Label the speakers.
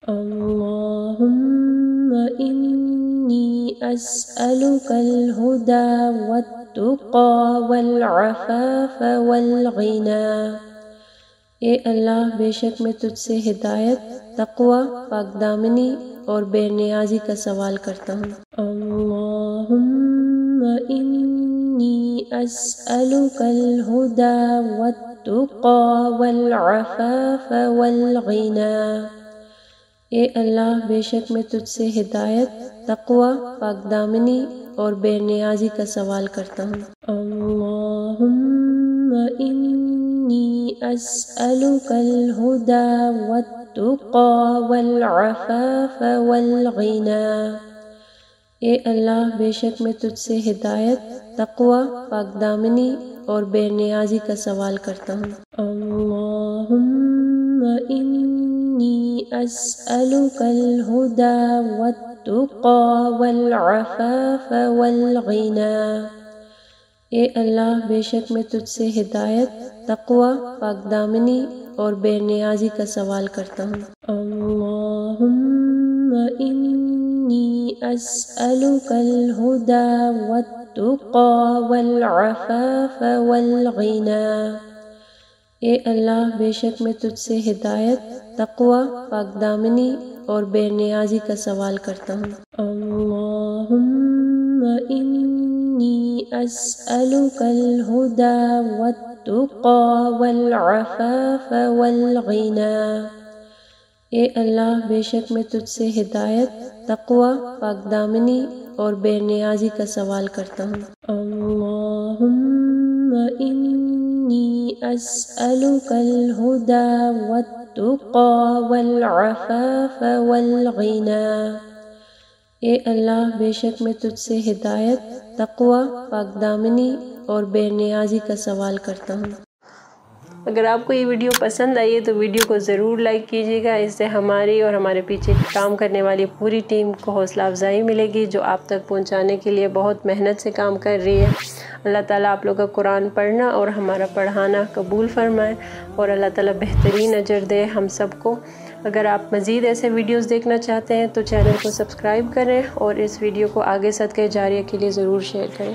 Speaker 1: اللهم إني أسألك الهدى والتقى والعفاف والغنى۔ اے اللہ بے شک میں تجھ سے ہدایت، تقوی، پاک دامنی اور بے نیازی کا سوال کرتا ہوں۔ اللہم انی اسألک الہدى والتقى والعفاف والغنى۔ اے اللہ بے شک میں تجھ سے ہدایت، تقوی، پاک دامنی اور بے نیازی کا سوال کرتا ہوں۔ اللہم انی اسألک الہدى والتقى والعفاف والغنى۔ اے اللہ بے شک میں تجھ سے ہدایت، تقوی، پاک دامنی اور بے نیازی کا سوال کرتا ہوں۔ اللہم انی اسألک الہدى والتقى والعفاف والغنى۔ اے اللہ بے شک میں تجھ سے ہدایت، تقوی، پاک دامنی اور بے نیازی کا سوال کرتا ہوں۔ اللہم انی اسألک الہدى والتقى والعفاف والغنى۔ اے اللہ بے شک میں تجھ سے ہدایت، تقوی، پاک دامنی اور بے نیازی کا سوال کرتا ہوں۔ اللہم انی اسألک الہدى والتقى والعفاف والغنى۔ اے اللہ بے شک میں تجھ سے ہدایت، تقوی، پاک دامنی اور بے نیازی کا سوال کرتا ہوں۔ اللہم انی اسألک الہدى والتقى والعفاف والغنى۔ اے اللہ بے شک میں تجھ سے ہدایت، تقوی، پاک دامنی اور بے نیازی کا سوال کرتا ہوں۔ اگر آپ کو یہ ویڈیو پسند آئی ہے تو ویڈیو کو ضرور لائک کیجیے گا، اس سے ہماری اور ہمارے پیچھے کام کرنے والی پوری ٹیم کو حوصلہ افزائی ملے گی، جو آپ تک پہنچانے کے لیے بہت محنت سے کام کر رہی ہے۔ اللہ تعالیٰ آپ لوگ کا قرآن پڑھنا اور ہمارا پڑھانا قبول فرمائے اور اللہ تعالیٰ بہترین اجر دے ہم سب کو۔ اگر آپ مزید ایسے ویڈیوز دیکھنا چاہتے ہیں تو چینل کو سبسکرائب کریں اور اس ویڈیو کو آگے صدقہ جاریہ کے لیے ضرور شیئر کریں۔